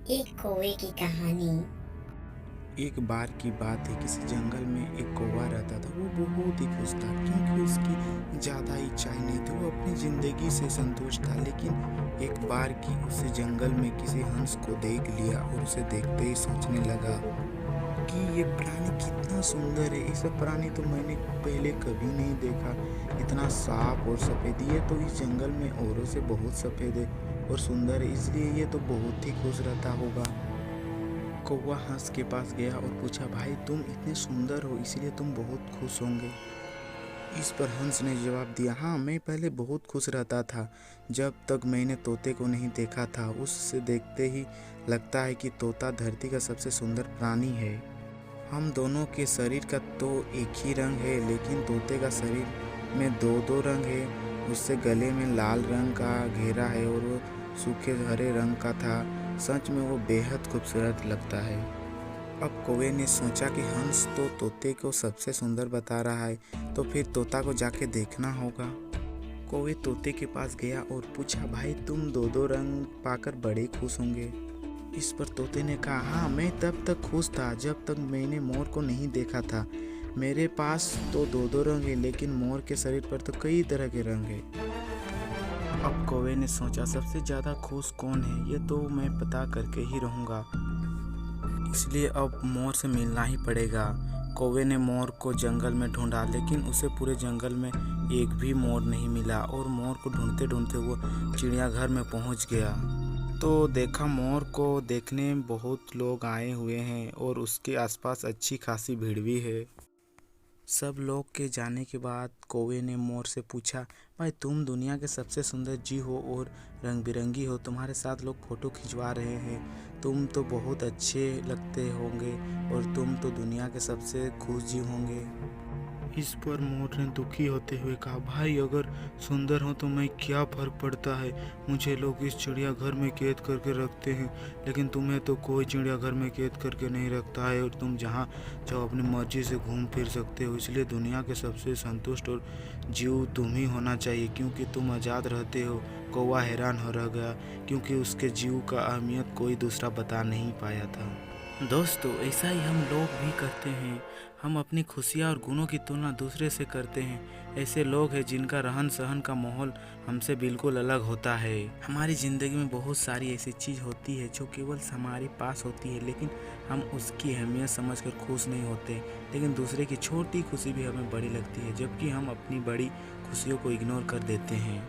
एक कौवे की कहानी। एक बार की बात है, किसी जंगल में एक कौवा रहता था। वो बहुत ही खुश था क्योंकि उसकी ज़्यादा इच्छाएं नहीं थी। वो अपनी ज़िंदगी से संतुष्ट था। लेकिन एक बार की उसे जंगल में किसी हंस को देख लिया और उसे देखते ही सोचने लगा कि ये प्राणी कितना सुंदर है। ऐसा प्राणी तो मैंने पहले कभी नहीं देखा। इतना साफ और सफ़ेद, ये तो इस जंगल में औरों से बहुत सफ़ेद है और सुंदर है, इसलिए ये तो बहुत ही खुश रहता होगा। कौवा हंस के पास गया और पूछा, भाई तुम इतने सुंदर हो इसलिए तुम बहुत खुश होंगे। इस पर हंस ने जवाब दिया, हाँ मैं पहले बहुत खुश रहता था जब तक मैंने तोते को नहीं देखा था। उससे देखते ही लगता है कि तोता धरती का सबसे सुंदर प्राणी है। हम दोनों के शरीर का तो एक ही रंग है, लेकिन तोते का शरीर में दो दो रंग है। उससे गले में लाल रंग का घेरा है और वो सूखे हरे रंग का था। सच में वो बेहद खूबसूरत लगता है। अब कौवे ने सोचा कि हंस तो तोते को सबसे सुंदर बता रहा है, तो फिर तोता को जाके देखना होगा। कौवे तोते के पास गया और पूछा, भाई तुम दो दो रंग पाकर बड़े खुश होंगे। इस पर तोते ने कहा, हाँ मैं तब तक खुश था जब तक मैंने मोर को नहीं देखा था। मेरे पास तो दो दो रंग है, लेकिन मोर के शरीर पर तो कई तरह के रंग है। अब कौवे ने सोचा, सबसे ज़्यादा खुश कौन है ये तो मैं पता करके ही रहूँगा, इसलिए अब मोर से मिलना ही पड़ेगा। कौवे ने मोर को जंगल में ढूंढा, लेकिन उसे पूरे जंगल में एक भी मोर नहीं मिला और मोर को ढूंढते ढूंढते वो चिड़ियाघर में पहुंच गया। तो देखा, मोर को देखने बहुत लोग आए हुए हैं और उसके आसपास अच्छी खासी भीड़ भी है। सब लोग के जाने के बाद कौवे ने मोर से पूछा, भाई तुम दुनिया के सबसे सुंदर जीव हो और रंग बिरंगी हो, तुम्हारे साथ लोग फोटो खिंचवा रहे हैं, तुम तो बहुत अच्छे लगते होंगे और तुम तो दुनिया के सबसे खुश जीव होंगे। इस पर मोर ने दुखी होते हुए कहा, भाई अगर सुंदर हो तो मैं क्या फर्क पड़ता है। मुझे लोग इस चिड़ियाघर में कैद करके रखते हैं, लेकिन तुम्हें तो कोई चिड़ियाघर में कैद करके नहीं रखता है और तुम जहाँ चाहो अपनी मर्जी से घूम फिर सकते हो। इसलिए दुनिया के सबसे संतुष्ट और जीव तुम ही होना चाहिए, क्योंकि तुम आज़ाद रहते हो। कौवा हैरान हो रह गया, क्योंकि उसके जीव का अहमियत कोई दूसरा बता नहीं पाया था। दोस्तों, ऐसा ही हम लोग भी करते हैं। हम अपनी खुशियाँ और गुणों की तुलना दूसरे से करते हैं। ऐसे लोग हैं जिनका रहन सहन का माहौल हमसे बिल्कुल अलग होता है। हमारी ज़िंदगी में बहुत सारी ऐसी चीज़ होती है जो केवल हमारे पास होती है, लेकिन हम उसकी अहमियत समझकर खुश नहीं होते। लेकिन दूसरे की छोटी खुशी भी हमें बड़ी लगती है, जबकि हम अपनी बड़ी खुशियों को इग्नोर कर देते हैं।